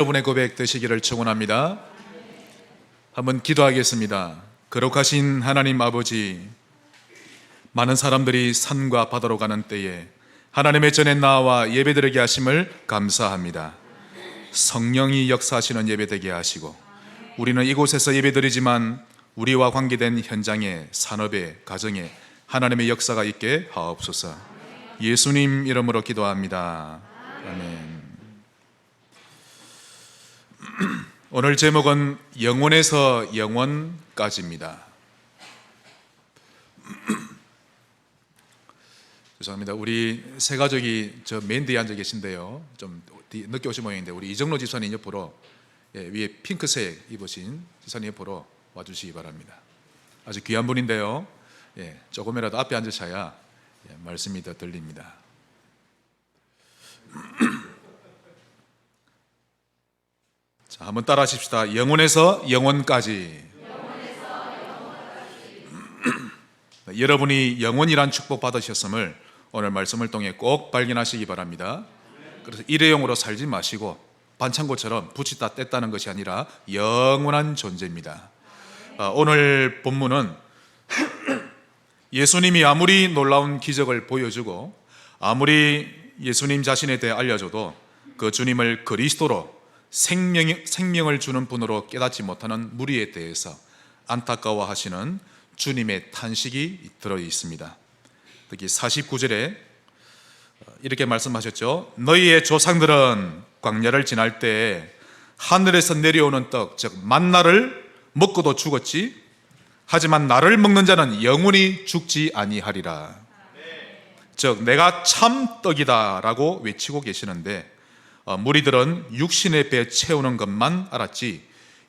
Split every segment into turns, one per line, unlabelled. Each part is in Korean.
여러분의 고백 되시기를 축원합니다. 한번 기도하겠습니다. 거룩하신 하나님 아버지, 많은 사람들이 산과 바다로 가는 때에 하나님의 전에 나와 예배드리게 하심을 감사합니다. 성령이 역사하시는 예배되게 하시고, 우리는 이곳에서 예배드리지만 우리와 관계된 현장에, 산업에, 가정에 하나님의 역사가 있게 하옵소서. 예수님 이름으로 기도합니다. 아멘. 오늘 제목은 영원에서 영원까지입니다. 죄송합니다. 우리 세 가족이 저 맨 뒤에 앉아 계신데요, 좀 늦게 오신 모양인데 우리 이정로 집사님 옆으로, 위에 핑크색 입으신 집사님 옆으로 와주시기 바랍니다. 아주 귀한 분인데요, 조금이라도 앞에 앉으셔야 말씀이 더 들립니다. 자, 한번 따라 하십시다. 영원에서 영원까지. 여러분이 영원이란 축복 받으셨음을 오늘 말씀을 통해 꼭 발견하시기 바랍니다. 그래서 일회용으로 살지 마시고 반창고처럼 붙이다 뗐다는 것이 아니라 영원한 존재입니다. 오늘 본문은 예수님이 아무리 놀라운 기적을 보여주고 아무리 예수님 자신에 대해 알려줘도 그 주님을 그리스도로 생명을 주는 분으로 깨닫지 못하는 무리에 대해서 안타까워하시는 주님의 탄식이 들어 있습니다. 특히 49절에 이렇게 말씀하셨죠. 너희의 조상들은 광야를 지날 때 하늘에서 내려오는 떡, 즉 만나를 먹고도 죽었지, 하지만 나를 먹는 자는 영원히 죽지 아니하리라. 즉 내가 참 떡이다 라고 외치고 계시는데, 무리들은 육신의 배 채우는 것만 알았지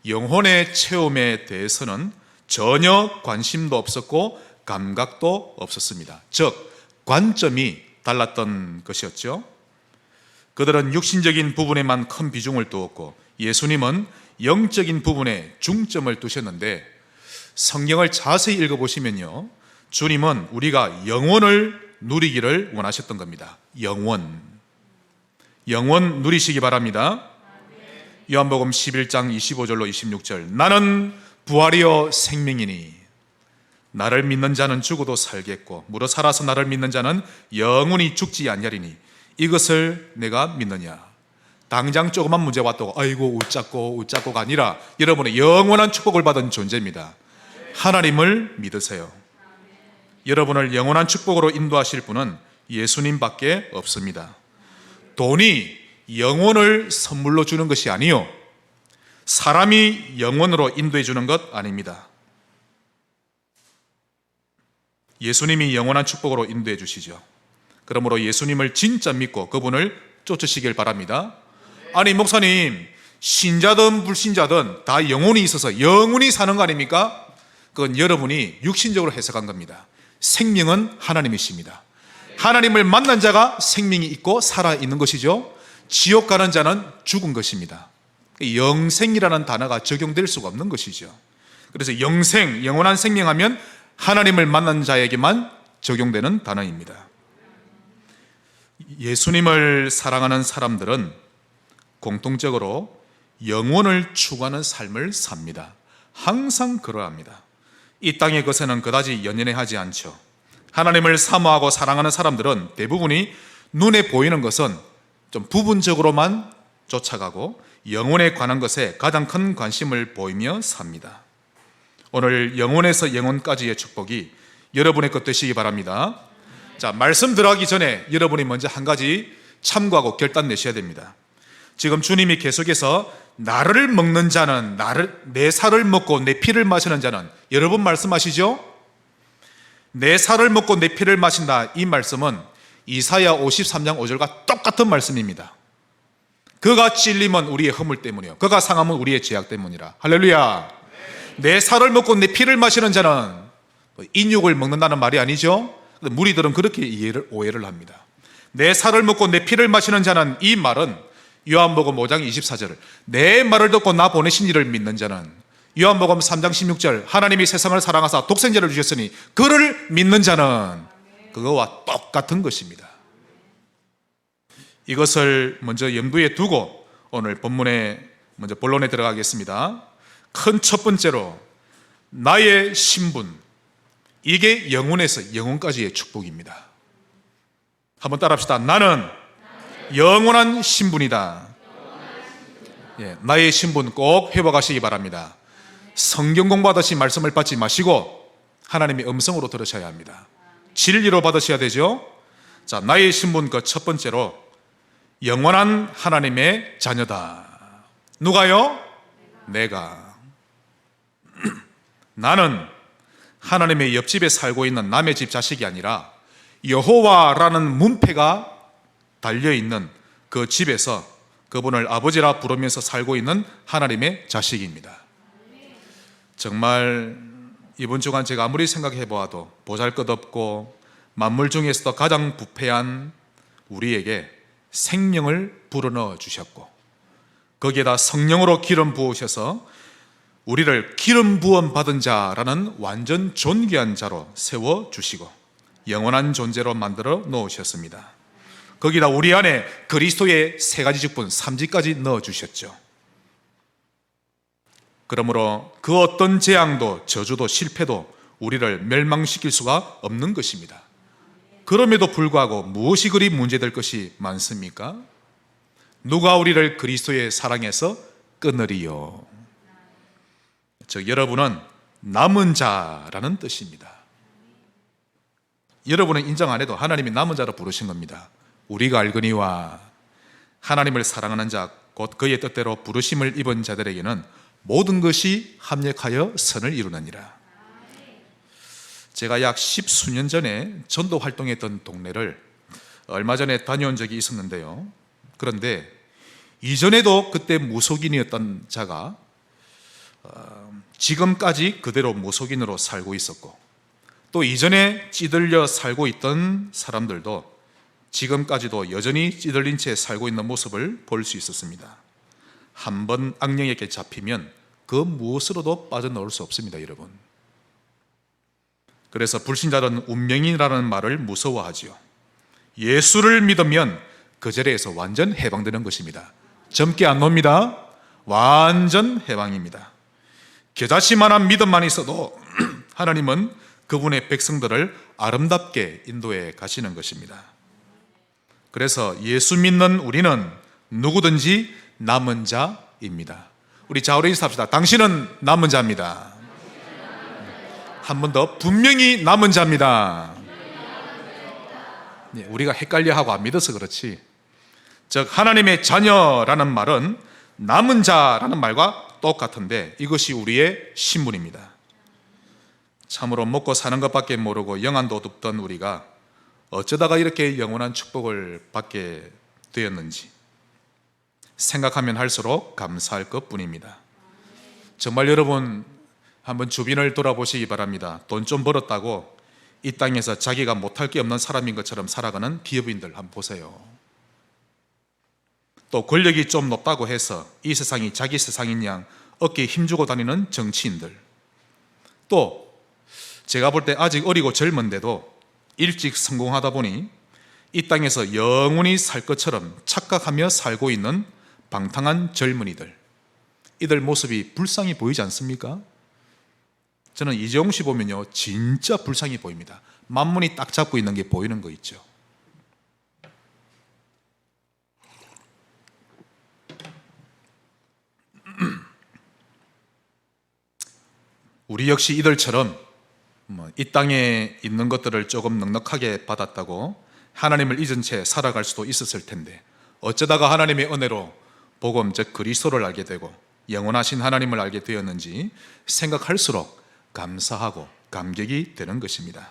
영혼의 체험에 대해서는 전혀 관심도 없었고 감각도 없었습니다. 즉 관점이 달랐던 것이었죠. 그들은 육신적인 부분에만 큰 비중을 두었고 예수님은 영적인 부분에 중점을 두셨는데, 성경을 자세히 읽어보시면요, 주님은 우리가 영원을 누리기를 원하셨던 겁니다. 영원 누리시기 바랍니다. 요한복음 11장 25절로 26절, 나는 부활이요 생명이니 나를 믿는 자는 죽어도 살겠고 무릇 살아서 나를 믿는 자는 영원히 죽지 아니하리니 이것을 내가 믿느냐. 당장 조그만 문제 왔다고 아이고 웃자고가 아니라 여러분의 영원한 축복을 받은 존재입니다. 하나님을 믿으세요. 여러분을 영원한 축복으로 인도하실 분은 예수님밖에 없습니다. 돈이 영혼을 선물로 주는 것이 아니요, 사람이 영혼으로 인도해 주는 것 아닙니다. 예수님이 영원한 축복으로 인도해 주시죠. 그러므로 예수님을 진짜 믿고 그분을 쫓으시길 바랍니다. 아니 목사님, 신자든 불신자든 다 영혼이 있어서 영원히 사는 거 아닙니까? 그건 여러분이 육신적으로 해석한 겁니다. 생명은 하나님이십니다. 하나님을 만난 자가 생명이 있고 살아있는 것이죠. 지옥 가는 자는 죽은 것입니다. 영생이라는 단어가 적용될 수가 없는 것이죠. 그래서 영원한 생명하면 하나님을 만난 자에게만 적용되는 단어입니다. 예수님을 사랑하는 사람들은 공통적으로 영혼을 추구하는 삶을 삽니다. 항상 그러합니다. 이 땅의 것에는 그다지 연연해하지 않죠. 하나님을 사모하고 사랑하는 사람들은 대부분이 눈에 보이는 것은 좀 부분적으로만 쫓아가고 영혼에 관한 것에 가장 큰 관심을 보이며 삽니다. 오늘 영혼에서 영혼까지의 축복이 여러분의 것 되시기 바랍니다. 자, 말씀 들어가기 전에 여러분이 먼저 한 가지 참고하고 결단 내셔야 됩니다. 지금 주님이 계속해서 나를 먹는 자는 내 살을 먹고 내 피를 마시는 자는, 여러분 말씀하시죠? 내 살을 먹고 내 피를 마신다. 이 말씀은 이사야 53장 5절과 똑같은 말씀입니다. 그가 찔림은 우리의 허물 때문이요 그가 상함은 우리의 죄악 때문이라. 할렐루야. 내 살을 먹고 내 피를 마시는 자는 인육을 먹는다는 말이 아니죠. 무리들은 그렇게 오해를 합니다. 내 살을 먹고 내 피를 마시는 자는, 이 말은 요한복음 5장 24절, 내 말을 듣고 나 보내신 이를 믿는 자는, 요한복음 3장 16절, 하나님이 세상을 사랑하사 독생자를 주셨으니 그를 믿는 자는, 그거와 똑같은 것입니다. 이것을 먼저 염두에 두고 오늘 본문에 먼저 본론에 들어가겠습니다. 큰 첫 번째로 나의 신분, 이게 영원에서 영원까지의 축복입니다. 한번 따라합시다. 나는 영원한 신분이다. 예, 나의 신분 꼭 회복하시기 바랍니다. 성경 공부하듯이 말씀을 받지 마시고 하나님의 음성으로 들으셔야 합니다. 진리로 받으셔야 되죠. 자, 나의 신분 그 첫 번째로 영원한 하나님의 자녀다. 누가요? 내가. 나는 하나님의 옆집에 살고 있는 남의 집 자식이 아니라 여호와라는 문패가 달려있는 그 집에서 그분을 아버지라 부르면서 살고 있는 하나님의 자식입니다. 정말 이번 주간 제가 아무리 생각해 보아도 보잘것없고 만물 중에서도 가장 부패한 우리에게 생명을 불어넣어 주셨고 거기에다 성령으로 기름 부으셔서 우리를 기름 부음 받은 자라는 완전 존귀한 자로 세워주시고 영원한 존재로 만들어 놓으셨습니다. 거기다 우리 안에 그리스도의 세 가지 직분 3지까지 넣어주셨죠. 그러므로 그 어떤 재앙도 저주도 실패도 우리를 멸망시킬 수가 없는 것입니다. 그럼에도 불구하고 무엇이 그리 문제될 것이 많습니까? 누가 우리를 그리스도의 사랑에서 끊으리요? 즉 여러분은 남은 자라는 뜻입니다. 여러분은 인정 안 해도 하나님이 남은 자로 부르신 겁니다. 우리가 알거니와 하나님을 사랑하는 자 곧 그의 뜻대로 부르심을 입은 자들에게는 모든 것이 합력하여 선을 이루느니라. 제가 약 10수년 전에 전도 활동했던 동네를 얼마 전에 다녀온 적이 있었는데요. 그런데 이전에도 그때 무속인이었던 자가 지금까지 그대로 무속인으로 살고 있었고 또 이전에 찌들려 살고 있던 사람들도 지금까지도 여전히 찌들린 채 살고 있는 모습을 볼 수 있었습니다. 한번 악령에게 잡히면 그 무엇으로도 빠져나올 수 없습니다, 여러분. 그래서 불신자들은 운명이라는 말을 무서워하지요. 예수를 믿으면 그 자리에서 완전 해방되는 것입니다. 젊게 안 놉니다. 완전 해방입니다. 겨자씨만한 믿음만 있어도 하나님은 그분의 백성들을 아름답게 인도해 가시는 것입니다. 그래서 예수 믿는 우리는 누구든지 남은 자입니다. 우리 좌우로 인사합시다. 당신은 남은 자입니다. 한 번 더, 분명히 남은 자입니다. 우리가 헷갈려하고 안 믿어서 그렇지, 즉 하나님의 자녀라는 말은 남은 자라는 말과 똑같은데 이것이 우리의 신분입니다. 참으로 먹고 사는 것밖에 모르고 영안도 없던 우리가 어쩌다가 이렇게 영원한 축복을 받게 되었는지 생각하면 할수록 감사할 것뿐입니다. 정말 여러분 한번 주변을 돌아보시기 바랍니다. 돈 좀 벌었다고 이 땅에서 자기가 못할 게 없는 사람인 것처럼 살아가는 기업인들 한번 보세요. 또 권력이 좀 높다고 해서 이 세상이 자기 세상인 양 어깨에 힘주고 다니는 정치인들, 또 제가 볼 때 아직 어리고 젊은데도 일찍 성공하다 보니 이 땅에서 영원히 살 것처럼 착각하며 살고 있는 방탕한 젊은이들, 이들 모습이 불쌍히 보이지 않습니까? 저는 이재용 씨 보면요 진짜 불쌍히 보입니다. 만문이 딱 잡고 있는 게 보이는 거 있죠. 우리 역시 이들처럼 이 땅에 있는 것들을 조금 넉넉하게 받았다고 하나님을 잊은 채 살아갈 수도 있었을 텐데 어쩌다가 하나님의 은혜로 복음 즉 그리스도를 알게 되고 영원하신 하나님을 알게 되었는지 생각할수록 감사하고 감격이 되는 것입니다.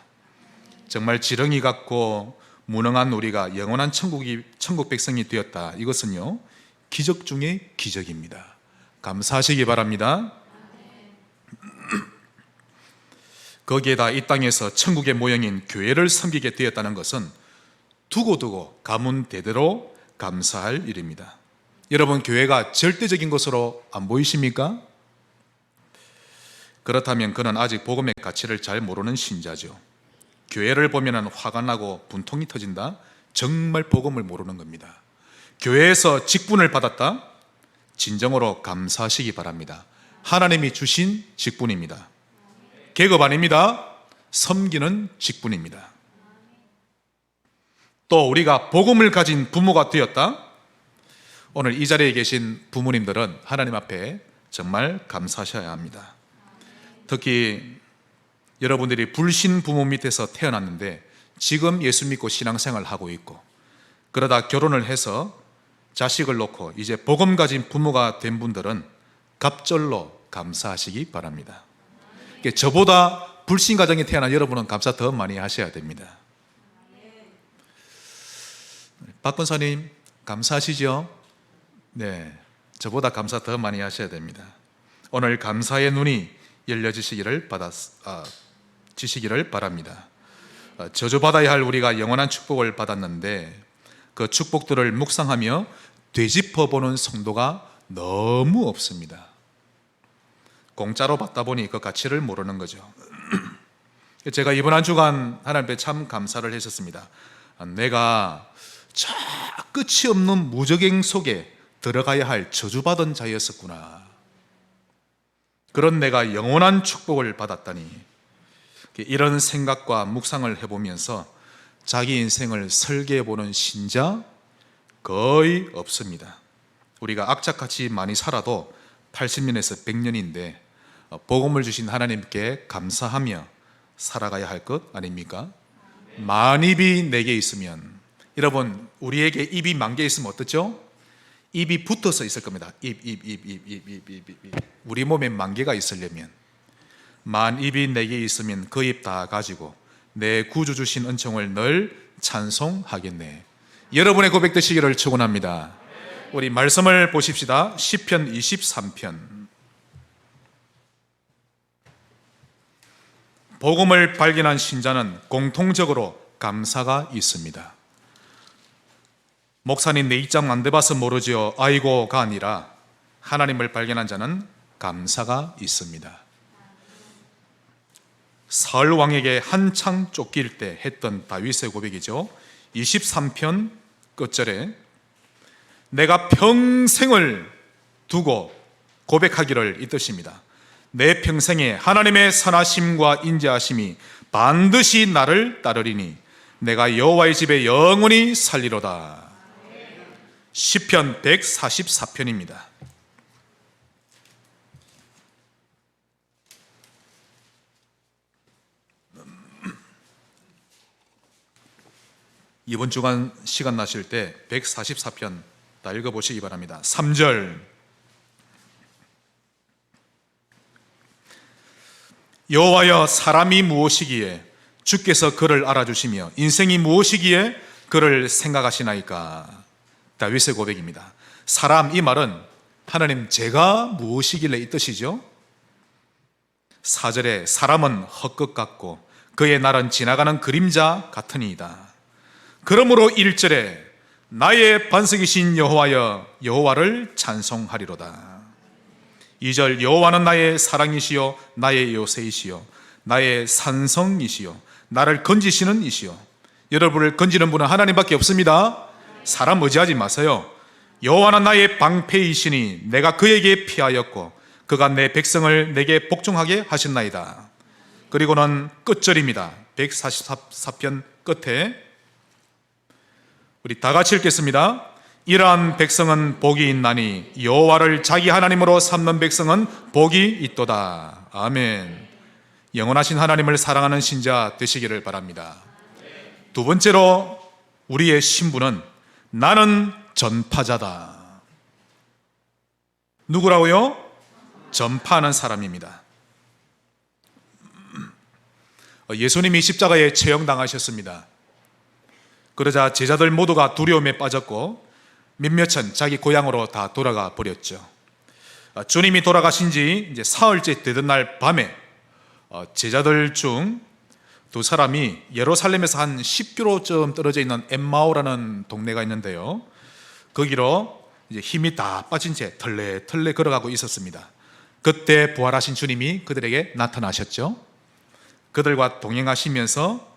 정말 지렁이 같고 무능한 우리가 영원한 천국 백성이 되었다. 이것은요 기적 중의 기적입니다. 감사하시기 바랍니다. 거기에다 이 땅에서 천국의 모형인 교회를 섬기게 되었다는 것은 두고두고 가문 대대로 감사할 일입니다. 여러분 교회가 절대적인 것으로 안 보이십니까? 그렇다면 그는 아직 복음의 가치를 잘 모르는 신자죠. 교회를 보면 화가 나고 분통이 터진다? 정말 복음을 모르는 겁니다. 교회에서 직분을 받았다? 진정으로 감사하시기 바랍니다. 하나님이 주신 직분입니다. 계급 아닙니다. 섬기는 직분입니다. 또 우리가 복음을 가진 부모가 되었다. 오늘 이 자리에 계신 부모님들은 하나님 앞에 정말 감사하셔야 합니다. 특히 여러분들이 불신 부모 밑에서 태어났는데 지금 예수 믿고 신앙생활을 하고 있고, 그러다 결혼을 해서 자식을 놓고 이제 복음 가진 부모가 된 분들은 갑절로 감사하시기 바랍니다. 저보다 불신 가정에 태어난 여러분은 감사 더 많이 하셔야 됩니다. 박 권사님 감사하시죠? 네, 저보다 감사 더 많이 하셔야 됩니다. 오늘 감사의 눈이 열려지시기를 바랍니다. 저주받아야 할 우리가 영원한 축복을 받았는데 그 축복들을 묵상하며 되짚어보는 성도가 너무 없습니다. 공짜로 받다 보니 그 가치를 모르는 거죠. 제가 이번 한 주간 하나님께 참 감사를 했었습니다. 내가 저 끝이 없는 무적행 속에 들어가야 할 저주받은 자였었구나. 그런 내가 영원한 축복을 받았다니. 이런 생각과 묵상을 해보면서 자기 인생을 설계해보는 신자 거의 없습니다. 우리가 악착같이 많이 살아도 80년에서 100년인데 복음을 주신 하나님께 감사하며 살아가야 할 것 아닙니까? 만입이 내게 있으면, 여러분 우리에게 입이 10,000개 있으면 어떻죠? 입이 붙어서 있을 겁니다. 입. 우리 몸에 10,000개가 있으려면, 만입이 내게 있으면 그 입 다 가지고 내 구주 주신 은총을 늘 찬송하겠네. 여러분의 고백 되시기를 축원합니다. 우리 말씀을 보십시다. 시편 23편. 복음을 발견한 신자는 공통적으로 감사가 있습니다. 목사님 내 입장 안 돼봐서 모르지요. 아이고가 아니라 하나님을 발견한 자는 감사가 있습니다. 사울 왕에게 한창 쫓길 때 했던 다윗의 고백이죠. 23편 끝절에 내가 평생을 두고 고백하기를, 이 뜻입니다. 내 평생에 하나님의 선하심과 인자하심이 반드시 나를 따르리니 내가 여호와의 집에 영원히 살리로다. 시편 144편입니다. 이번 주간 시간 나실 때 144편 다 읽어보시기 바랍니다. 3절. 여호와여, 사람이 무엇이기에 주께서 그를 알아주시며 인생이 무엇이기에 그를 생각하시나이까. 다윗의 고백입니다. 사람, 이 말은 하나님 제가 무엇이길래 이 뜻이죠. 4절에 사람은 헛것 같고 그의 날은 지나가는 그림자 같으니이다. 그러므로 1절에 나의 반석이신 여호와여, 여호와를 찬송하리로다. 2절 여호와는 나의 사랑이시요 나의 요새이시요 나의 산성이시요 나를 건지시는 이시요. 여러분을 건지는 분은 하나님밖에 없습니다. 사람 의지하지 마세요. 여호와는 나의 방패이시니 내가 그에게 피하였고 그가 내 백성을 내게 복종하게 하셨나이다. 그리고는 끝절입니다. 144편 끝에 우리 다 같이 읽겠습니다. 이러한 백성은 복이 있나니 여호와를 자기 하나님으로 삼는 백성은 복이 있도다. 아멘. 영원하신 하나님을 사랑하는 신자 되시기를 바랍니다. 두 번째로 우리의 신분은 나는 전파자다. 누구라고요? 전파하는 사람입니다. 예수님이 십자가에 처형당하셨습니다. 그러자 제자들 모두가 두려움에 빠졌고 몇몇은 자기 고향으로 다 돌아가 버렸죠. 주님이 돌아가신 지 이제 사흘째 되던 날 밤에 제자들 중 두 사람이 예루살렘에서 한 10km쯤 떨어져 있는 엠마오라는 동네가 있는데요, 거기로 이제 힘이 다 빠진 채 털레털레 걸어가고 있었습니다. 그때 부활하신 주님이 그들에게 나타나셨죠. 그들과 동행하시면서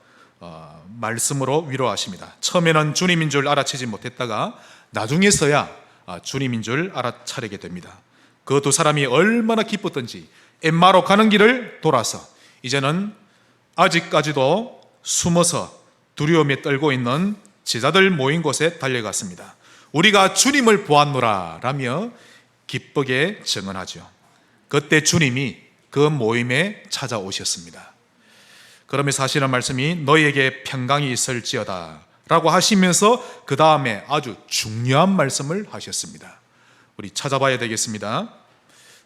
말씀으로 위로하십니다. 처음에는 주님인 줄 알아채지 못했다가 나중에서야 주님인 줄 알아차리게 됩니다. 그 두 사람이 얼마나 기뻤던지 엠마로 가는 길을 돌아서 이제는 아직까지도 숨어서 두려움에 떨고 있는 제자들 모인 곳에 달려갔습니다. 우리가 주님을 보았노라 라며 기쁘게 증언하죠. 그때 주님이 그 모임에 찾아오셨습니다. 그러면서 하시는 말씀이 너희에게 평강이 있을지어다 라고 하시면서 그 다음에 아주 중요한 말씀을 하셨습니다. 우리 찾아봐야 되겠습니다.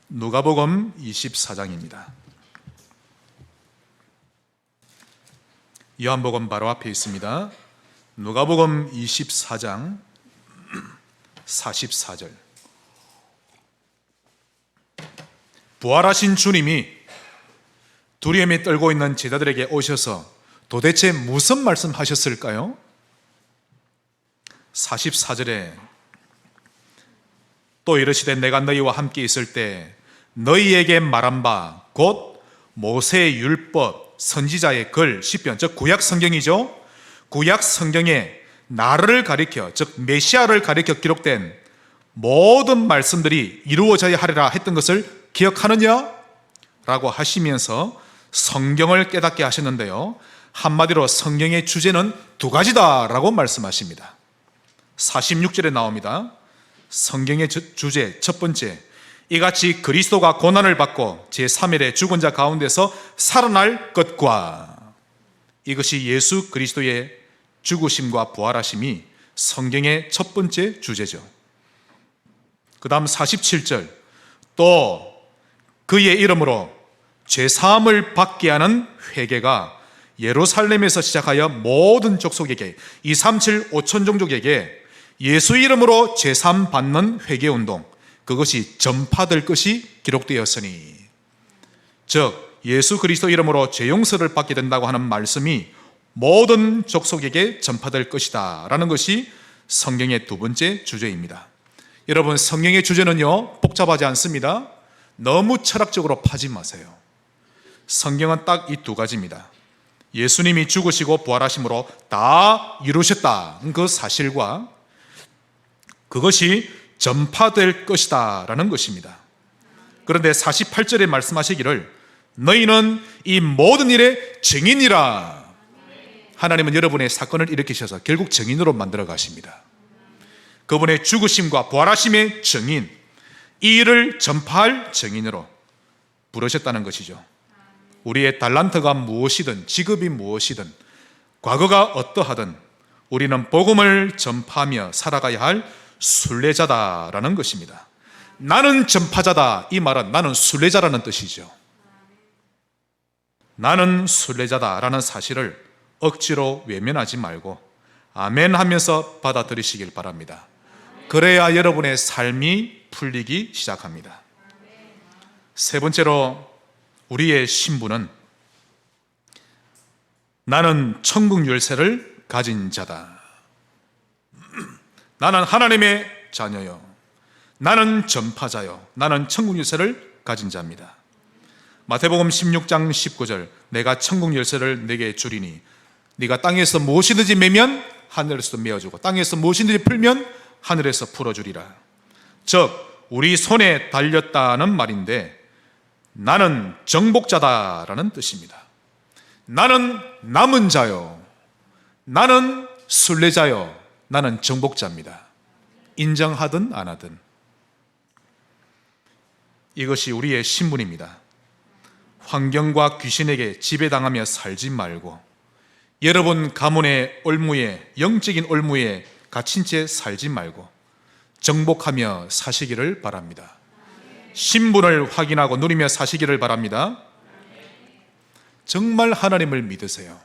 누가복음 24장입니다. 요한복음 바로 앞에 있습니다. 누가복음 24장 44절. 부활하신 주님이 두려움에 떨고 있는 제자들에게 오셔서 도대체 무슨 말씀하셨을까요? 44절에 또 이르시되 내가 너희와 함께 있을 때 너희에게 말한 바 곧 모세의 율법 선지자의 글 시편, 즉 구약 성경이죠. 구약 성경에 나를 가리켜, 즉 메시아를 가리켜 기록된 모든 말씀들이 이루어져야 하리라 했던 것을 기억하느냐? 라고 하시면서 성경을 깨닫게 하셨는데요, 한마디로 성경의 주제는 두 가지다 라고 말씀하십니다. 46절에 나옵니다. 성경의 주제 첫 번째, 이같이 그리스도가 고난을 받고 제3일에 죽은 자 가운데서 살아날 것과, 이것이 예수 그리스도의 죽으심과 부활하심이 성경의 첫 번째 주제죠. 그 다음 47절, 또 그의 이름으로 죄사함을 받게 하는 회개가 예루살렘에서 시작하여 모든 족속에게 237 5천 종족에게 예수 이름으로 죄사함 받는 회개운동, 그것이 전파될 것이 기록되었으니, 즉 예수 그리스도 이름으로 죄 용서를 받게 된다고 하는 말씀이 모든 족속에게 전파될 것이다 라는 것이 성경의 두 번째 주제입니다. 여러분, 성경의 주제는요 복잡하지 않습니다. 너무 철학적으로 파지 마세요. 성경은 딱 이 두 가지입니다. 예수님이 죽으시고 부활하심으로 다 이루셨다 그 사실과 그것이 전파될 것이다 라는 것입니다. 그런데 48절에 말씀하시기를 너희는 이 모든 일의 증인이라. 하나님은 여러분의 사건을 일으키셔서 결국 증인으로 만들어 가십니다. 그분의 죽으심과 부활하심의 증인, 이 일을 전파할 증인으로 부르셨다는 것이죠. 우리의 달란트가 무엇이든 직업이 무엇이든 과거가 어떠하든 우리는 복음을 전파하며 살아가야 할 순례자다라는 것입니다. 나는 전파자다, 이 말은 나는 순례자라는 뜻이죠. 나는 순례자다라는 사실을 억지로 외면하지 말고 아멘 하면서 받아들이시길 바랍니다. 그래야 여러분의 삶이 풀리기 시작합니다. 세 번째로, 우리의 신분은 나는 천국 열쇠를 가진 자다. 나는 하나님의 자녀요, 나는 전파자요, 나는 천국 열쇠를 가진 자입니다. 마태복음 16장 19절, 내가 천국 열쇠를 내게 주리니 네가 땅에서 무엇이든지 매면 하늘에서도 메어주고 땅에서 무엇이든지 풀면 하늘에서 풀어주리라. 즉 우리 손에 달렸다는 말인데 나는 정복자다라는 뜻입니다. 나는 남은 자요, 나는 순례자요, 나는 정복자입니다. 인정하든 안 하든 이것이 우리의 신분입니다. 환경과 귀신에게 지배당하며 살지 말고 여러분 가문의 올무에, 영적인 올무에 갇힌 채 살지 말고 정복하며 사시기를 바랍니다. 신분을 확인하고 누리며 사시기를 바랍니다. 정말 하나님을 믿으세요.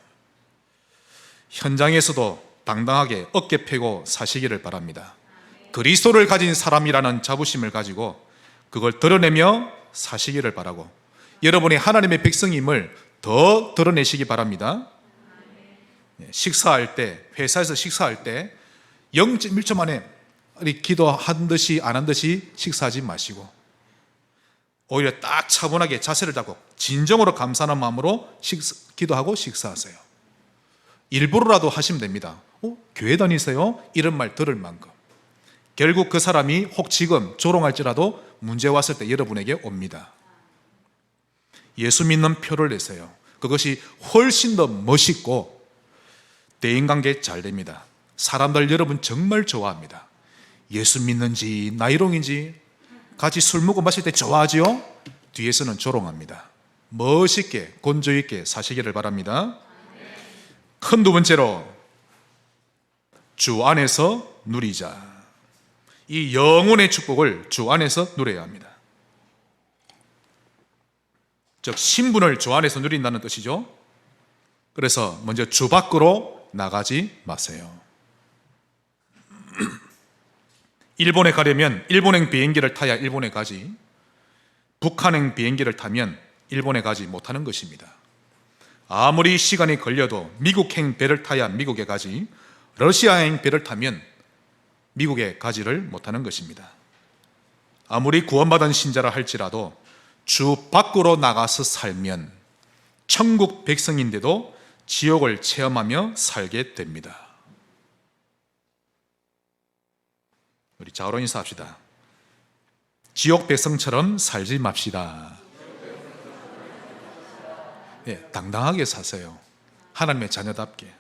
현장에서도 당당하게 어깨 펴고 사시기를 바랍니다. 그리스도를 가진 사람이라는 자부심을 가지고 그걸 드러내며 사시기를 바라고 여러분이 하나님의 백성임을 더 드러내시기 바랍니다. 식사할 때, 회사에서 식사할 때 0.1초 만에 기도한 듯이 안 한 듯이 식사하지 마시고 오히려 딱 차분하게 자세를 잡고 진정으로 감사하는 마음으로 기도하고 식사하세요. 일부러라도 하시면 됩니다. 교회 다니세요? 이런 말 들을 만큼 결국 그 사람이 혹 지금 조롱할지라도 문제 왔을 때 여러분에게 옵니다. 예수 믿는 표를 내세요. 그것이 훨씬 더 멋있고 대인관계 잘 됩니다. 사람들 여러분 정말 좋아합니다. 예수 믿는지 나이롱인지 같이 술 먹고 마실 때 좋아하지요? 뒤에서는 조롱합니다. 멋있게 곤조 있게 사시기를 바랍니다. 큰 두 번째로 주 안에서 누리자. 이 영혼의 축복을 주 안에서 누려야 합니다. 즉 신분을 주 안에서 누린다는 뜻이죠. 그래서 먼저 주 밖으로 나가지 마세요. 일본에 가려면 일본행 비행기를 타야 일본에 가지, 북한행 비행기를 타면 일본에 가지 못하는 것입니다. 아무리 시간이 걸려도 미국행 배를 타야 미국에 가지, 러시아행 배를 타면 미국에 가지를 못하는 것입니다. 아무리 구원받은 신자라 할지라도 주 밖으로 나가서 살면 천국 백성인데도 지옥을 체험하며 살게 됩니다. 우리 자으로 인사합시다. 지옥 백성처럼 살지 맙시다. 예, 당당하게 사세요. 하나님의 자녀답게.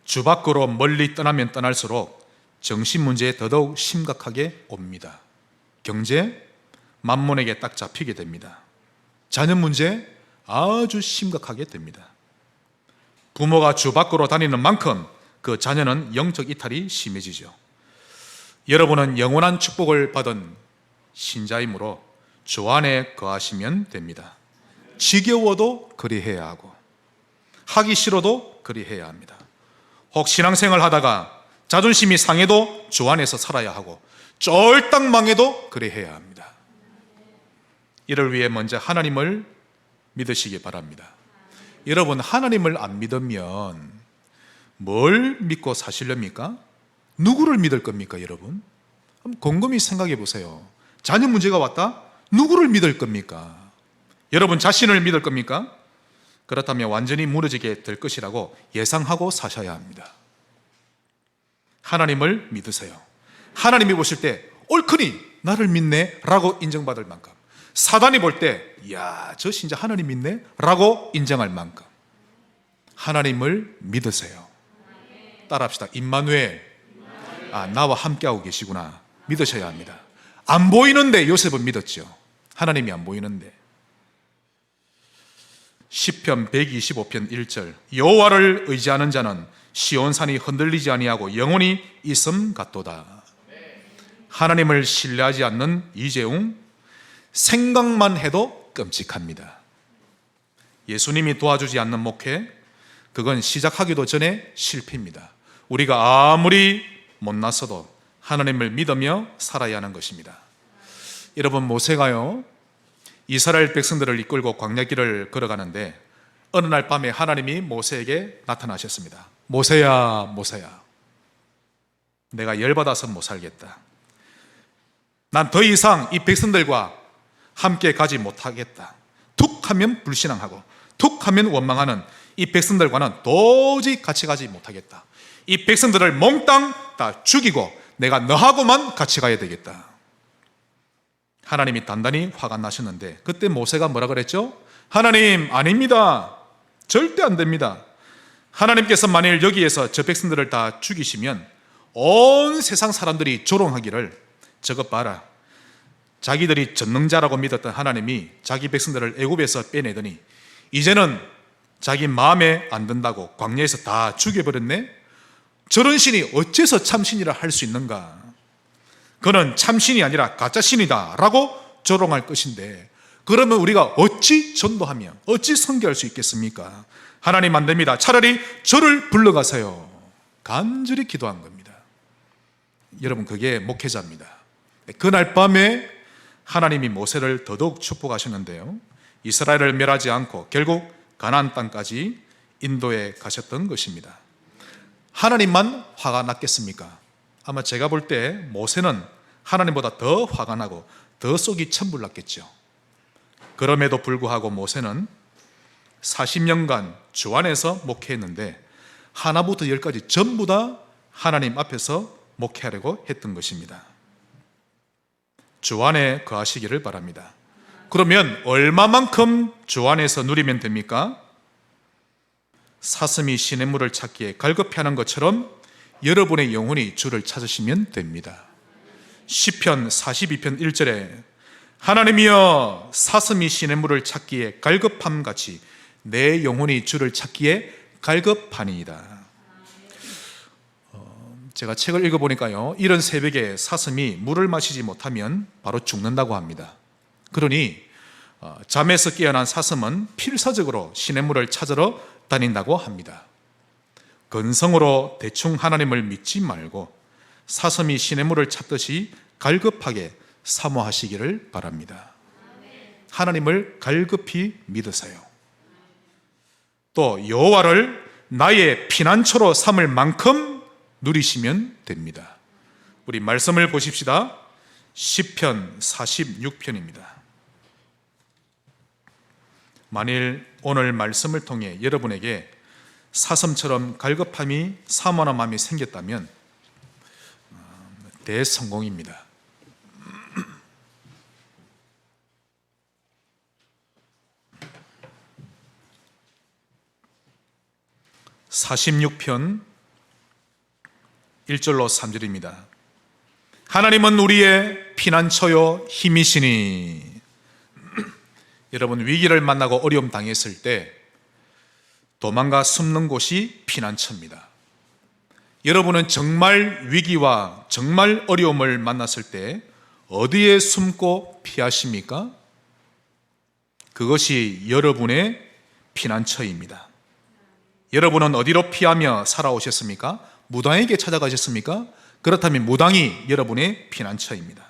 주 밖으로 멀리 떠나면 떠날수록 정신 문제에 더더욱 심각하게 옵니다. 경제, 만몬에게 딱 잡히게 됩니다. 자녀 문제 아주 심각하게 됩니다. 부모가 주 밖으로 다니는 만큼 그 자녀는 영적 이탈이 심해지죠. 여러분은 영원한 축복을 받은 신자이므로 주 안에 거하시면 됩니다. 지겨워도 그리해야 하고 하기 싫어도 그리해야 합니다. 혹 신앙생활 하다가 자존심이 상해도 주 안에서 살아야 하고 쫄딱 망해도 그리해야 합니다. 이를 위해 먼저 하나님을 믿으시기 바랍니다. 여러분 하나님을 안 믿으면 뭘 믿고 사시렵니까? 누구를 믿을 겁니까 여러분? 한번 곰곰이 생각해 보세요. 자녀 문제가 왔다? 누구를 믿을 겁니까? 여러분 자신을 믿을 겁니까? 그렇다면 완전히 무너지게 될 것이라고 예상하고 사셔야 합니다. 하나님을 믿으세요. 하나님이 보실 때 옳거니 나를 믿네 라고 인정받을 만큼, 사단이 볼 때 이야 저 신자 하나님 믿네 라고 인정할 만큼 하나님을 믿으세요. 따라합시다. 임마누엘, 나와 함께하고 계시구나 믿으셔야 합니다. 안 보이는데 요셉은 믿었죠. 하나님이 안 보이는데. 시편 125편 1절 여호와를 의지하는 자는 시온산이 흔들리지 아니하고 영원히 있음 같도다. 하나님을 신뢰하지 않는 이재웅, 생각만 해도 끔찍합니다. 예수님이 도와주지 않는 목회, 그건 시작하기도 전에 실패입니다. 우리가 아무리 못났어도 하나님을 믿으며 살아야 하는 것입니다. 여러분 모세가요 이스라엘 백성들을 이끌고 광야길을 걸어가는데 어느 날 밤에 하나님이 모세에게 나타나셨습니다. 모세야 모세야 내가 열받아서 못 살겠다. 난 더 이상 이 백성들과 함께 가지 못하겠다. 툭 하면 불신앙하고 툭 하면 원망하는 이 백성들과는 도저히 같이 가지 못하겠다. 이 백성들을 몽땅 다 죽이고 내가 너하고만 같이 가야 되겠다. 하나님이 단단히 화가 나셨는데 그때 모세가 뭐라 그랬죠? 하나님 아닙니다. 절대 안 됩니다. 하나님께서 만일 여기에서 저 백성들을 다 죽이시면 온 세상 사람들이 조롱하기를 저것 봐라. 자기들이 전능자라고 믿었던 하나님이 자기 백성들을 애굽에서 빼내더니 이제는 자기 마음에 안 든다고 광야에서 다 죽여버렸네. 저런 신이 어째서 참신이라 할 수 있는가? 그는 참신이 아니라 가짜신이다 라고 조롱할 것인데 그러면 우리가 어찌 전도하며 어찌 선교할 수 있겠습니까? 하나님 안 됩니다. 차라리 저를 불러가세요. 간절히 기도한 겁니다. 여러분 그게 목회자입니다. 그날 밤에 하나님이 모세를 더더욱 축복하셨는데요 이스라엘을 멸하지 않고 결국 가나안 땅까지 인도에 가셨던 것입니다. 하나님만 화가 났겠습니까? 아마 제가 볼 때 모세는 하나님보다 더 화가 나고 더 속이 천불났겠죠. 그럼에도 불구하고 모세는 40년간 주 안에서 목회했는데 하나부터 열까지 전부 다 하나님 앞에서 목회하려고 했던 것입니다. 주 안에 거하시기를 바랍니다. 그러면 얼마만큼 주 안에서 누리면 됩니까? 사슴이 시냇물을 찾기에 갈급해하는 것처럼 여러분의 영혼이 주를 찾으시면 됩니다. 시편 42편 1절에 하나님이여 사슴이 시냇물을 찾기에 갈급함같이 내 영혼이 주를 찾기에 갈급하니이다. 제가 책을 읽어보니까요, 이런 새벽에 사슴이 물을 마시지 못하면 바로 죽는다고 합니다. 그러니 잠에서 깨어난 사슴은 필사적으로 시냇물을 찾으러 다닌다고 합니다. 근성으로 대충 하나님을 믿지 말고 사슴이 시냇물을 찾듯이 갈급하게 사모하시기를 바랍니다. 하나님을 갈급히 믿으세요. 또 여호와를 나의 피난처로 삼을 만큼 누리시면 됩니다. 우리 말씀을 보십시다. 시편 46편입니다. 만일 오늘 말씀을 통해 여러분에게 사슴처럼 갈급함이 사모하는 마음이 생겼다면 대성공입니다. 46편 1절로 3절입니다. 하나님은 우리의 피난처요 힘이시니. 여러분, 위기를 만나고 어려움 당했을 때 도망가 숨는 곳이 피난처입니다. 여러분은 정말 위기와 정말 어려움을 만났을 때 어디에 숨고 피하십니까? 그것이 여러분의 피난처입니다. 여러분은 어디로 피하며 살아오셨습니까? 무당에게 찾아가셨습니까? 그렇다면 무당이 여러분의 피난처입니다.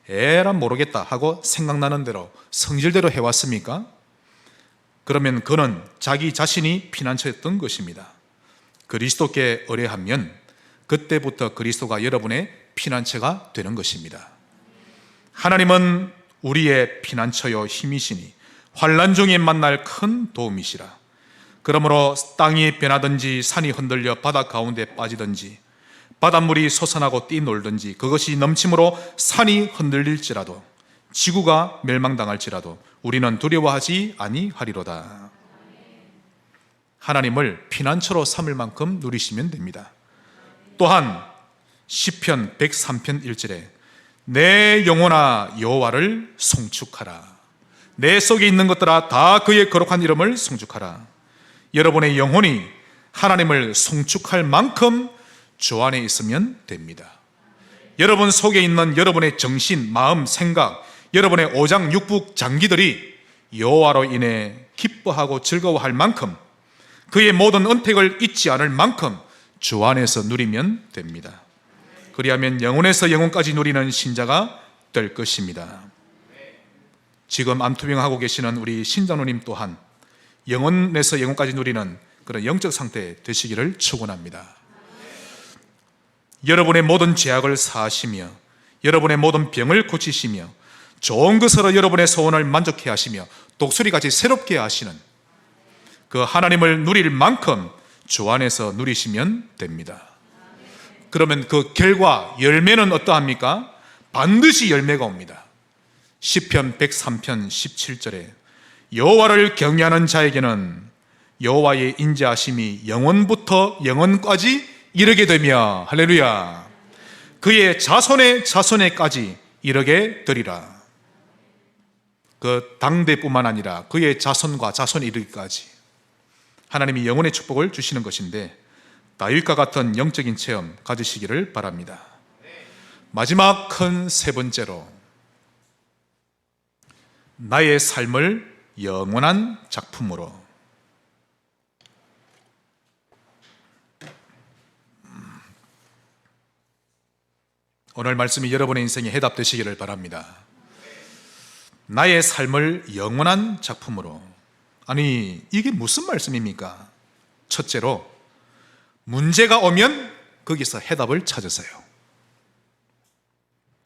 에란 모르겠다 하고 생각나는 대로 성질대로 해왔습니까? 그러면 그는 자기 자신이 피난처였던 것입니다. 그리스도께 의뢰하면 그때부터 그리스도가 여러분의 피난처가 되는 것입니다. 하나님은 우리의 피난처요 힘이시니 환난 중에 만날 큰 도움이시라. 그러므로 땅이 변하든지 산이 흔들려 바다 가운데 빠지든지 바닷물이 솟아나고 뛰놀든지 그것이 넘침으로 산이 흔들릴지라도 지구가 멸망당할지라도 우리는 두려워하지 아니하리로다. 하나님을 피난처로 삼을 만큼 누리시면 됩니다. 또한 시편 103편 1절에 내 영혼아 여호와를 송축하라. 내 속에 있는 것들아 다 그의 거룩한 이름을 송축하라. 여러분의 영혼이 하나님을 송축할 만큼 주 안에 있으면 됩니다. 여러분 속에 있는 여러분의 정신, 마음, 생각, 여러분의 오장, 육부, 장기들이 여호와로 인해 기뻐하고 즐거워할 만큼 그의 모든 은택을 잊지 않을 만큼 주 안에서 누리면 됩니다. 그리하면 영혼에서 영혼까지 누리는 신자가 될 것입니다. 지금 암투병하고 계시는 우리 신장로님 또한 영혼에서 영혼까지 누리는 그런 영적 상태 되시기를 축원합니다. 여러분의 모든 죄악을 사하시며 여러분의 모든 병을 고치시며 좋은 것으로 여러분의 소원을 만족해 하시며 독수리같이 새롭게 하시는 그 하나님을 누릴 만큼 주 안에서 누리시면 됩니다. 그러면 그 결과, 열매는 어떠합니까? 반드시 열매가 옵니다. 시편 103편 17절에 여호와를 경외하는 자에게는 여호와의 인자하심이 영원부터 영원까지 이르게 되며 할렐루야 그의 자손의 자손에까지 이르게 되리라. 그 당대뿐만 아니라 그의 자손과 자손에 이르기까지 하나님이 영혼의 축복을 주시는 것인데 다윗과 같은 영적인 체험 가지시기를 바랍니다. 마지막 큰 세 번째로 나의 삶을 영원한 작품으로. 오늘 말씀이 여러분의 인생에 해답되시기를 바랍니다. 나의 삶을 영원한 작품으로. 아니, 이게 무슨 말씀입니까? 첫째로, 문제가 오면 거기서 해답을 찾으세요.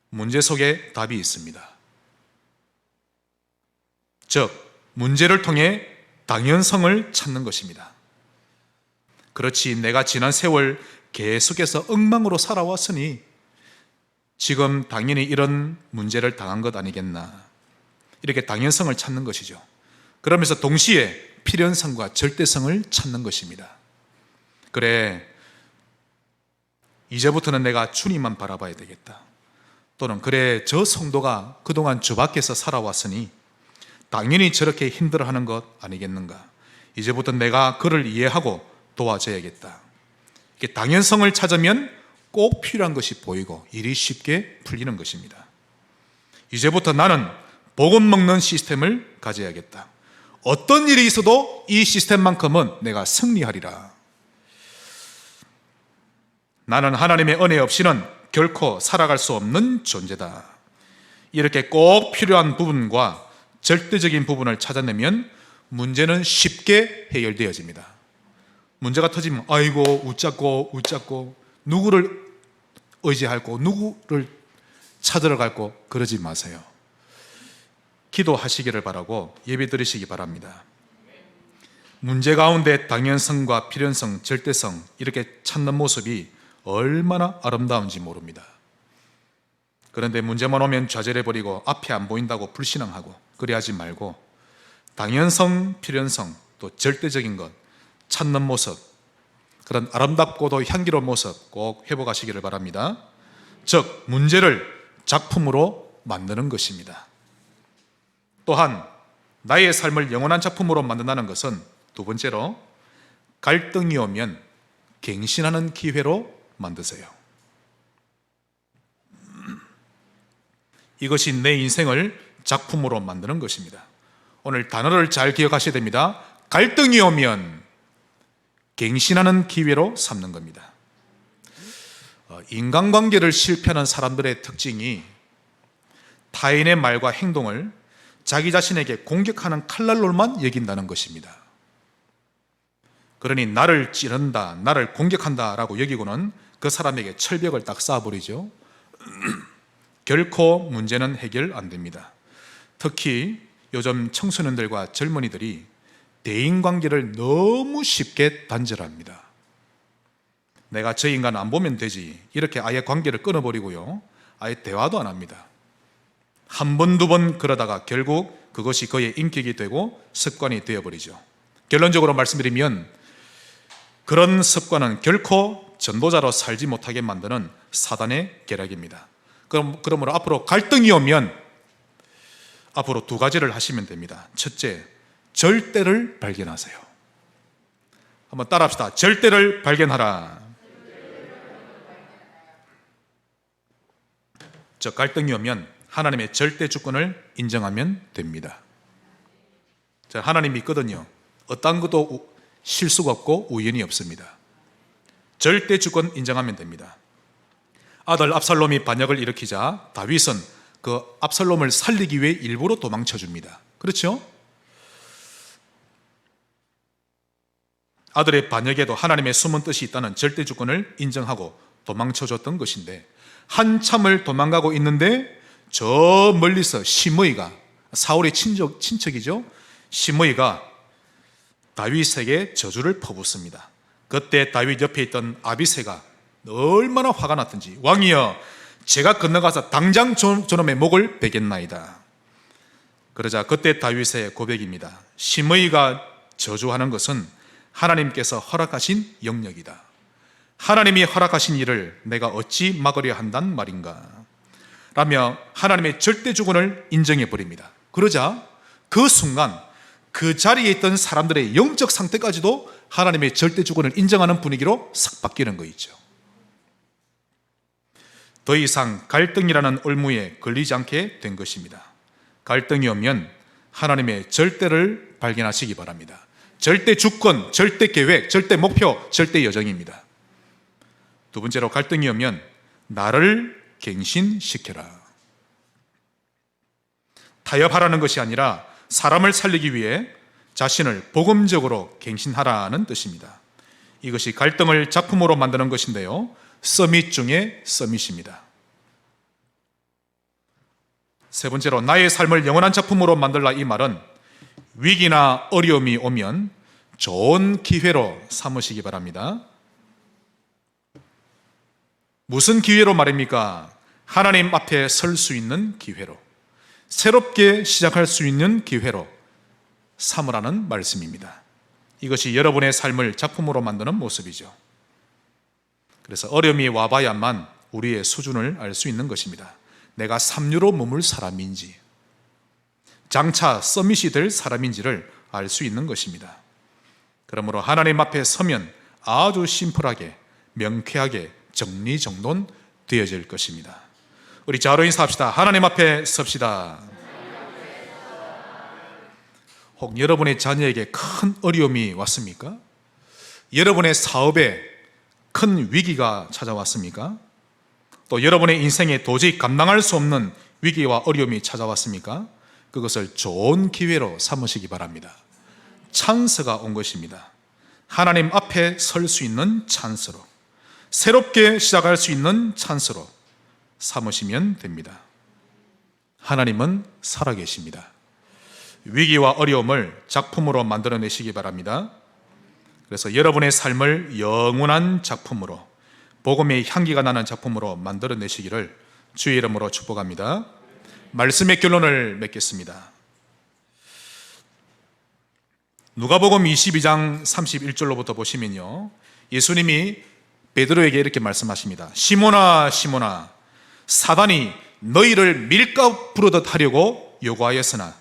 문제 속에 답이 있습니다. 즉, 문제를 통해 당연성을 찾는 것입니다. 그렇지, 내가 지난 세월 계속해서 엉망으로 살아왔으니 지금 당연히 이런 문제를 당한 것 아니겠나, 이렇게 당연성을 찾는 것이죠. 그러면서 동시에 필연성과 절대성을 찾는 것입니다. 그래, 이제부터는 내가 주님만 바라봐야 되겠다. 또는 그래, 저 성도가 그동안 주 밖에서 살아왔으니 당연히 저렇게 힘들어하는 것 아니겠는가. 이제부터 내가 그를 이해하고 도와줘야겠다. 이렇게 당연성을 찾으면 꼭 필요한 것이 보이고 일이 쉽게 풀리는 것입니다. 이제부터 나는 복음 먹는 시스템을 가져야겠다. 어떤 일이 있어도 이 시스템만큼은 내가 승리하리라. 나는 하나님의 은혜 없이는 결코 살아갈 수 없는 존재다. 이렇게 꼭 필요한 부분과 절대적인 부분을 찾아내면 문제는 쉽게 해결되어집니다. 문제가 터지면 아이고 웃잡고 누구를 의지할고 누구를 찾으러 갈고 그러지 마세요. 기도하시기를 바라고 예배 드리시기 바랍니다. 문제 가운데 당연성과 필연성, 절대성 이렇게 찾는 모습이 얼마나 아름다운지 모릅니다. 그런데 문제만 오면 좌절해버리고 앞이 안 보인다고 불신앙하고 그래하지 말고 당연성, 필연성, 또 절대적인 것 찾는 모습, 그런 아름답고도 향기로운 모습 꼭 회복하시기를 바랍니다. 즉 문제를 작품으로 만드는 것입니다. 또한 나의 삶을 영원한 작품으로 만든다는 것은 두 번째로 갈등이 오면 갱신하는 기회로 만드세요. 이것이 내 인생을 작품으로 만드는 것입니다. 오늘 단어를 잘 기억하셔야 됩니다. 갈등이 오면 갱신하는 기회로 삼는 겁니다. 인간관계를 실패하는 사람들의 특징이 타인의 말과 행동을 자기 자신에게 공격하는 칼날로만 여긴다는 것입니다. 그러니 나를 찌른다, 나를 공격한다 라고 여기고는 그 사람에게 철벽을 딱 쌓아버리죠. 결코 문제는 해결 안 됩니다. 특히 요즘 청소년들과 젊은이들이 대인관계를 너무 쉽게 단절합니다. 내가 저 인간 안 보면 되지, 이렇게 아예 관계를 끊어버리고요, 아예 대화도 안 합니다. 한 번, 두 번 그러다가 결국 그것이 그의 인격이 되고 습관이 되어버리죠. 결론적으로 말씀드리면 그런 습관은 결코 전도자로 살지 못하게 만드는 사단의 계략입니다. 그러므로 앞으로 갈등이 오면 앞으로 두 가지를 하시면 됩니다. 첫째, 절대를 발견하세요. 한번 따라합시다. 절대를 발견하라. 저 갈등이 오면 하나님의 절대 주권을 인정하면 됩니다. 자, 하나님 믿거든요. 어떤 것도 실수가 없고 우연이 없습니다. 절대 주권 인정하면 됩니다. 아들 압살롬이 반역을 일으키자 다윗은 그 압살롬을 살리기 위해 일부러 도망쳐 줍니다. 그렇죠? 아들의 반역에도 하나님의 숨은 뜻이 있다는 절대 주권을 인정하고 도망쳐 줬던 것인데, 한참을 도망가고 있는데 저 멀리서 시므이가, 사울의 친척이죠, 시므이가 다윗에게 저주를 퍼붓습니다. 그때 다윗 옆에 있던 아비새가 얼마나 화가 났던지, 왕이여 제가 건너가서 당장 저놈의 목을 베겠나이다. 그러자 그때 다윗의 고백입니다. 시므이가 저주하는 것은 하나님께서 허락하신 영역이다. 하나님이 허락하신 일을 내가 어찌 막으려 한단 말인가 라며 하나님의 절대 주권을 인정해 버립니다. 그러자 그 순간 그 자리에 있던 사람들의 영적 상태까지도 하나님의 절대 주권을 인정하는 분위기로 싹 바뀌는 거 있죠. 더 이상 갈등이라는 올무에 걸리지 않게 된 것입니다. 갈등이 오면 하나님의 절대를 발견하시기 바랍니다. 절대 주권, 절대 계획, 절대 목표, 절대 여정입니다. 두 번째로 갈등이 오면 나를 갱신시켜라. 타협하라는 것이 아니라 사람을 살리기 위해 자신을 복음적으로 갱신하라는 뜻입니다. 이것이 갈등을 작품으로 만드는 것인데요, 서밋 중에 서밋입니다. 세 번째로 나의 삶을 영원한 작품으로 만들라, 이 말은 위기나 어려움이 오면 좋은 기회로 삼으시기 바랍니다. 무슨 기회로 말입니까? 하나님 앞에 설 수 있는 기회로, 새롭게 시작할 수 있는 기회로 삼으라는 말씀입니다. 이것이 여러분의 삶을 작품으로 만드는 모습이죠. 그래서 어려움이 와봐야만 우리의 수준을 알 수 있는 것입니다. 내가 삼류로 머물 사람인지, 장차 서밋이 될 사람인지를 알 수 있는 것입니다. 그러므로 하나님 앞에 서면 아주 심플하게, 명쾌하게 정리정돈 되어질 것입니다. 우리 자로 인사합시다. 하나님 앞에 섭시다. 혹 여러분의 자녀에게 큰 어려움이 왔습니까? 여러분의 사업에 큰 위기가 찾아왔습니까? 또 여러분의 인생에 도저히 감당할 수 없는 위기와 어려움이 찾아왔습니까? 그것을 좋은 기회로 삼으시기 바랍니다. 찬스가 온 것입니다. 하나님 앞에 설 수 있는 찬스로, 새롭게 시작할 수 있는 찬스로 삼으시면 됩니다. 하나님은 살아계십니다. 위기와 어려움을 작품으로 만들어내시기 바랍니다. 그래서 여러분의 삶을 영원한 작품으로, 복음의 향기가 나는 작품으로 만들어내시기를 주의 이름으로 축복합니다. 말씀의 결론을 맺겠습니다. 누가복음 22장 31절로부터 보시면요, 예수님이 베드로에게 이렇게 말씀하십니다. 시몬아 시몬아, 사단이 너희를 밀가 부르듯 하려고 요구하였으나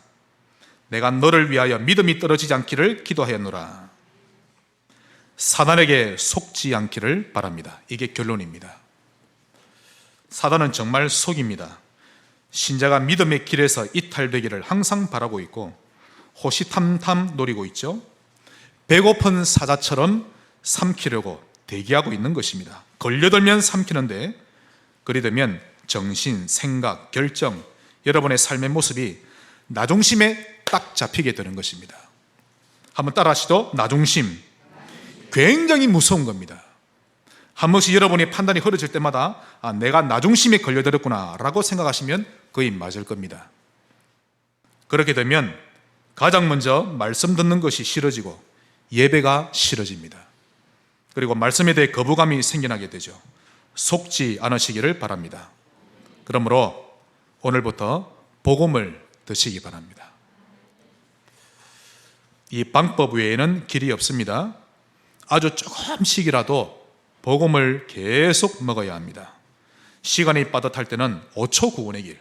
내가 너를 위하여 믿음이 떨어지지 않기를 기도하였노라. 사단에게 속지 않기를 바랍니다. 이게 결론입니다. 사단은 정말 속입니다. 신자가 믿음의 길에서 이탈되기를 항상 바라고 있고 호시탐탐 노리고 있죠. 배고픈 사자처럼 삼키려고 대기하고 있는 것입니다. 걸려들면 삼키는데, 그리 되면 정신, 생각, 결정, 여러분의 삶의 모습이 나중심에 딱 잡히게 되는 것입니다. 한번 따라 하시죠. 나중심. 굉장히 무서운 겁니다. 한 번씩 여러분의 판단이 흐려질 때마다 내가 나중심에 걸려들었구나 라고 생각하시면 거의 맞을 겁니다. 그렇게 되면 가장 먼저 말씀 듣는 것이 싫어지고 예배가 싫어집니다. 그리고 말씀에 대해 거부감이 생겨나게 되죠. 속지 않으시기를 바랍니다. 그러므로 오늘부터 복음을 드시기 바랍니다. 이 방법 외에는 길이 없습니다. 아주 조금씩이라도 복음을 계속 먹어야 합니다. 시간이 빠듯할 때는 5초 구원의 길.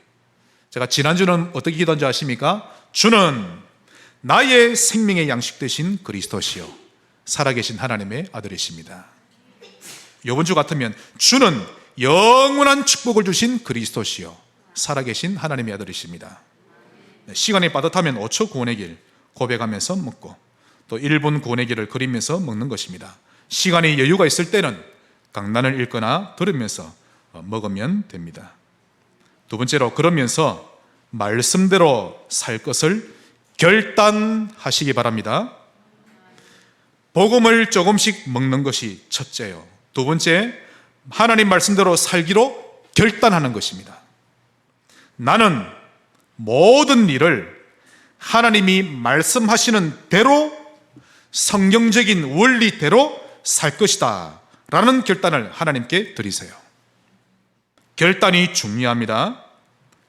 제가 지난주는 어떻게 기도한지 아십니까? 주는 나의 생명의 양식 되신 그리스도시요 살아계신 하나님의 아들이십니다. 이번 주 같으면 주는 영원한 축복을 주신 그리스도시요 살아계신 하나님의 아들이십니다. 시간이 빠듯하면 5초 구원의 길 고백하면서 먹고, 또 1분 구원의 길을 그리면서 먹는 것입니다. 시간이 여유가 있을 때는 강단을 읽거나 들으면서 먹으면 됩니다. 두 번째로, 그러면서 말씀대로 살 것을 결단하시기 바랍니다. 복음을 조금씩 먹는 것이 첫째요. 두 번째, 하나님 말씀대로 살기로 결단하는 것입니다. 나는 모든 일을 하나님이 말씀하시는 대로, 성경적인 원리대로 살 것이다 라는 결단을 하나님께 드리세요. 결단이 중요합니다.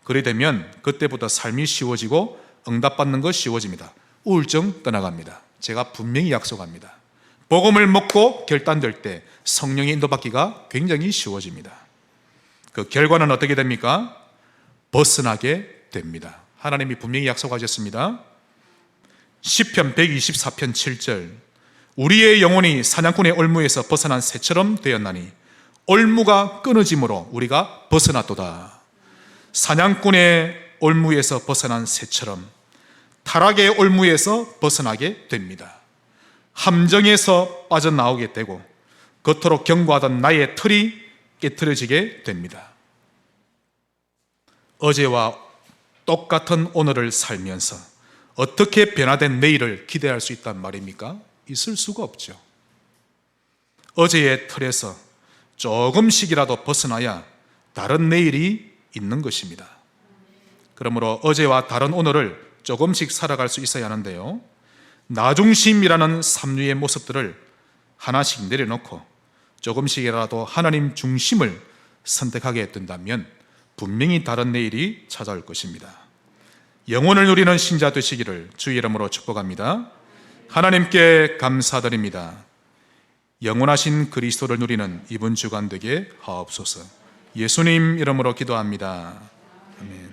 그리 되면 그때부터 삶이 쉬워지고 응답받는 것 쉬워집니다. 우울증 떠나갑니다. 제가 분명히 약속합니다. 복음을 먹고 결단될 때 성령의 인도받기가 굉장히 쉬워집니다. 그 결과는 어떻게 됩니까? 벗어나게 됩니다. 하나님이 분명히 약속하셨습니다. 시편 124편 7절, 우리의 영혼이 사냥꾼의 올무에서 벗어난 새처럼 되었나니 올무가 끊어짐으로 우리가 벗어났도다. 사냥꾼의 올무에서 벗어난 새처럼 타락의 올무에서 벗어나게 됩니다. 함정에서 빠져나오게 되고 그토록 경고하던 나의 틀이 깨트려지게 됩니다. 어제와 똑같은 오늘을 살면서 어떻게 변화된 내일을 기대할 수 있단 말입니까? 있을 수가 없죠. 어제의 틀에서 조금씩이라도 벗어나야 다른 내일이 있는 것입니다. 그러므로 어제와 다른 오늘을 조금씩 살아갈 수 있어야 하는데요, 나중심이라는 삼류의 모습들을 하나씩 내려놓고 조금씩이라도 하나님 중심을 선택하게 된다면 분명히 다른 내일이 찾아올 것입니다. 영혼을 누리는 신자 되시기를 주의 이름으로 축복합니다. 하나님께 감사드립니다. 영원하신 그리스도를 누리는 이번 주간 되게 하옵소서. 예수님 이름으로 기도합니다. 아멘.